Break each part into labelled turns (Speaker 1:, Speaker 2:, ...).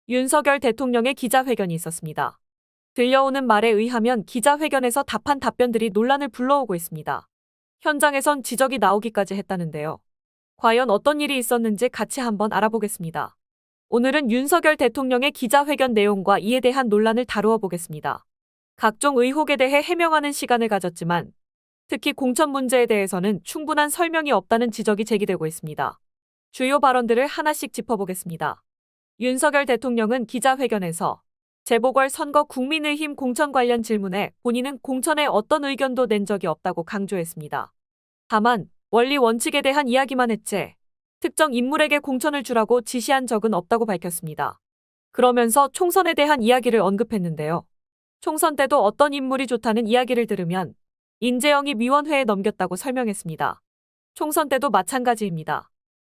Speaker 1: 윤석열 대통령의 기자회견이 있었습니다. 들려오는 말에 의하면 기자회견에서 답한 답변들이 논란을 불러오고 있습니다. 현장에선 지적이 나오기까지 했다는데요. 과연 어떤 일이 있었는지 같이 한번 알아보겠습니다. 오늘은 윤석열 대통령의 기자회견 내용과 이에 대한 논란을 다루어 보겠습니다. 각종 의혹에 대해 해명하는 시간을 가졌지만 특히 공천 문제에 대해서는 충분한 설명이 없다는 지적이 제기되고 있습니다. 주요 발언들을 하나씩 짚어보겠습니다. 윤석열 대통령은 기자회견에서 재보궐선거 국민의힘 공천 관련 질문에 본인은 공천에 어떤 의견도 낸 적이 없다고 강조했습니다. 다만 원리 원칙에 대한 이야기만 했지 특정 인물에게 공천을 주라고 지시한 적은 없다고 밝혔습니다. 그러면서 총선에 대한 이야기를 언급했는데요. 총선 때도 어떤 인물이 좋다는 이야기를 들으면 인재영입 위원회에 넘겼다고 설명했습니다. 총선 때도 마찬가지입니다.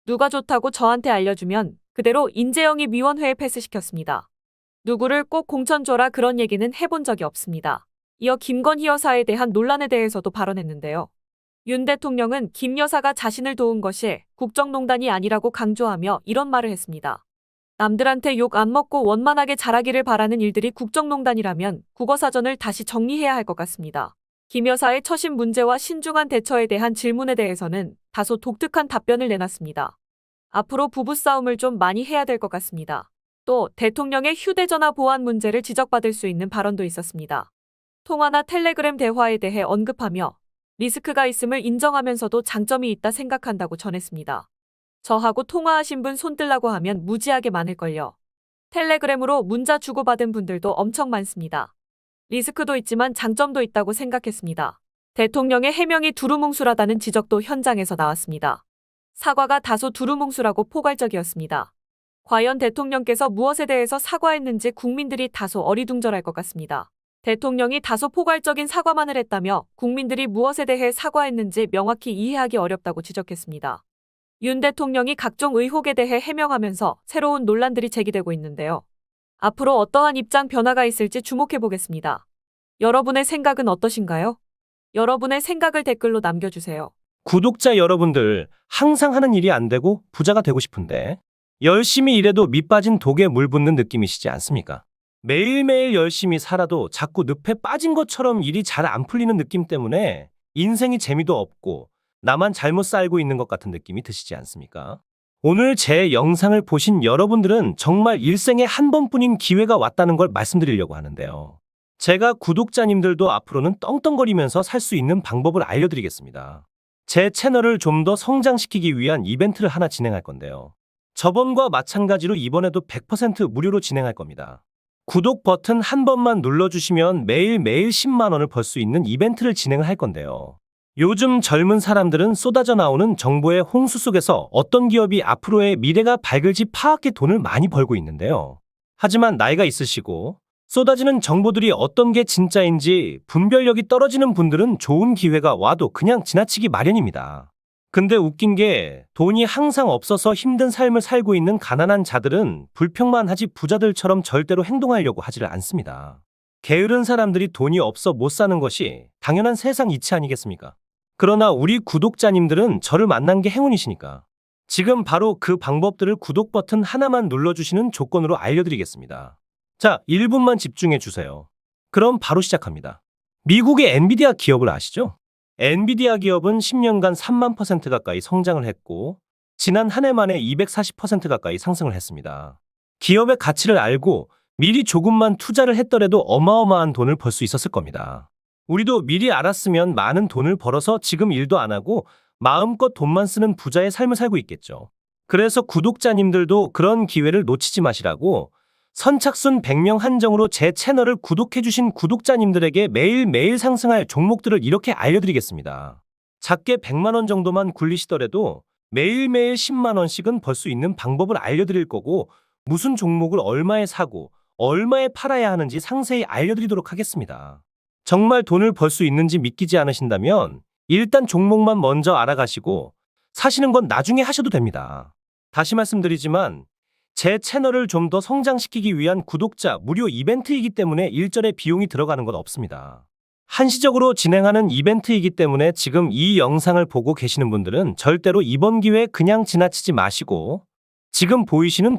Speaker 1: 누가 좋다고 저한테 알려주면 그대로 인재영입 위원회에 패스시켰습니다. 누구를 꼭 공천 줘라 그런 얘기는 해본 적이 없습니다. 이어 김건희 여사에 대한 논란에 대해서도 발언했는데요. 윤 대통령은 김 여사가 자신을 도운 것이 국정농단이 아니라고 강조하며 이런 말을 했습니다. 남들한테 욕 안 먹고 원만하게 자라기를 바라는 일들이 국정농단이라면 국어사전을 다시 정리해야 할 것 같습니다. 김 여사의 처신 문제와 신중한 대처에 대한 질문에 대해서는 다소 독특한 답변을 내놨습니다. 앞으로 부부싸움을 좀 많이 해야 될 것 같습니다. 또 대통령의 휴대전화 보안 문제를 지적받을 수 있는 발언도 있었습니다. 통화나 텔레그램 대화에 대해 언급하며 리스크가 있음을 인정하면서도 장점이 있다 생각한다고 전했습니다. 저하고 통화하신 분 손들라고 하면 무지하게 많을걸요. 텔레그램으로 문자 주고받은 분들도 엄청 많습니다. 리스크도 있지만 장점도 있다고 생각했습니다. 대통령의 해명이 두루뭉술하다는 지적도 현장에서 나왔습니다. 사과가 다소 두루뭉술하고 포괄적이었습니다. 과연 대통령께서 무엇에 대해서 사과했는지 국민들이 다소 어리둥절할 것 같습니다. 대통령이 다소 포괄적인 사과만을 했다며 국민들이 무엇에 대해 사과했는지 명확히 이해하기 어렵다고 지적했습니다. 윤 대통령이 각종 의혹에 대해 해명하면서 새로운 논란들이 제기되고 있는데요. 앞으로 어떠한 입장 변화가 있을지 주목해 보겠습니다. 여러분의 생각은 어떠신가요? 여러분의 생각을 댓글로 남겨주세요.
Speaker 2: 구독자 여러분들, 항상 하는 일이 안 되고 부자가 되고 싶은데 열심히 일해도 밑 빠진 독에 물 붓는 느낌이시지 않습니까? 매일매일 열심히 살아도 자꾸 늪에 빠진 것처럼 일이 잘 안 풀리는 느낌 때문에 인생이 재미도 없고 나만 잘못 살고 있는 것 같은 느낌이 드시지 않습니까? 오늘 제 영상을 보신 여러분들은 정말 일생에 한 번뿐인 기회가 왔다는 걸 말씀드리려고 하는데요. 제가 구독자님들도 앞으로는 떵떵거리면서 살 수 있는 방법을 알려드리겠습니다. 제 채널을 좀 더 성장시키기 위한 이벤트를 하나 진행할 건데요. 저번과 마찬가지로 이번에도 100% 무료로 진행할 겁니다. 구독 버튼 한 번만 눌러주시면 매일매일 10만 원을 벌 수 있는 이벤트를 진행을 할 건데요. 요즘 젊은 사람들은 쏟아져 나오는 정보의 홍수 속에서 어떤 기업이 앞으로의 미래가 밝을지 파악해 돈을 많이 벌고 있는데요. 하지만 나이가 있으시고 쏟아지는 정보들이 어떤 게 진짜인지 분별력이 떨어지는 분들은 좋은 기회가 와도 그냥 지나치기 마련입니다. 근데 웃긴 게 돈이 항상 없어서 힘든 삶을 살고 있는 가난한 자들은 불평만 하지 부자들처럼 절대로 행동하려고 하지를 않습니다. 게으른 사람들이 돈이 없어 못 사는 것이 당연한 세상 이치 아니겠습니까? 그러나 우리 구독자님들은 저를 만난 게 행운이시니까 지금 바로 그 방법들을 구독 버튼 하나만 눌러주시는 조건으로 알려드리겠습니다. 자, 1분만 집중해 주세요. 그럼 바로 시작합니다. 미국의 엔비디아 기업을 아시죠? 엔비디아 기업은 10년간 3만% 가까이 성장을 했고 지난 한 해 만에 240% 가까이 상승을 했습니다. 기업의 가치를 알고 미리 조금만 투자를 했더라도 어마어마한 돈을 벌 수 있었을 겁니다. 우리도 미리 알았으면 많은 돈을 벌어서 지금 일도 안 하고 마음껏 돈만 쓰는 부자의 삶을 살고 있겠죠. 그래서 구독자님들도 그런 기회를 놓치지 마시라고 선착순 100명 한정으로 제 채널을 구독해주신 구독자님들에게 매일매일 상승할 종목들을 이렇게 알려드리겠습니다. 작게 100만 원 정도만 굴리시더라도 매일매일 10만 원씩은 벌 수 있는 방법을 알려드릴 거고 무슨 종목을 얼마에 사고 얼마에 팔아야 하는지 상세히 알려드리도록 하겠습니다. 정말 돈을 벌 수 있는지 믿기지 않으신다면 일단 종목만 먼저 알아가시고 사시는 건 나중에 하셔도 됩니다. 다시 말씀드리지만 제 채널을 좀 더 성장시키기 위한 구독자 무료 이벤트이기 때문에 일절의 비용이 들어가는 건 없습니다. 한시적으로 진행하는 이벤트이기 때문에 지금 이 영상을 보고 계시는 분들은 절대로 이번 기회 그냥 지나치지 마시고 지금 보이시는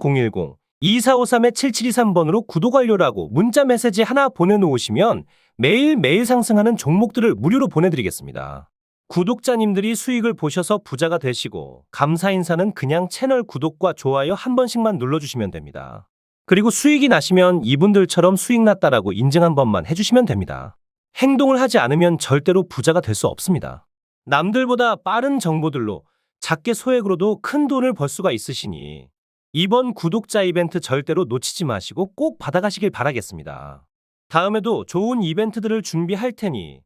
Speaker 2: 2453-7723번으로 구독 완료라고 문자 메시지 하나 보내놓으시면 매일매일 상승하는 종목들을 무료로 보내드리겠습니다. 구독자님들이 수익을 보셔서 부자가 되시고 감사 인사는 그냥 채널 구독과 좋아요 한 번씩만 눌러주시면 됩니다. 그리고 수익이 나시면 이분들처럼 수익 났다라고 인증 한 번만 해주시면 됩니다. 행동을 하지 않으면 절대로 부자가 될 수 없습니다. 남들보다 빠른 정보들로 작게 소액으로도 큰 돈을 벌 수가 있으시니 이번 구독자 이벤트 절대로 놓치지 마시고 꼭 받아가시길 바라겠습니다. 다음에도 좋은 이벤트들을 준비할 테니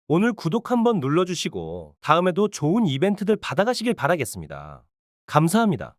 Speaker 2: 오늘 구독 한번 눌러주시고 다음에도 좋은 이벤트들 받아가시길 바라겠습니다. 감사합니다.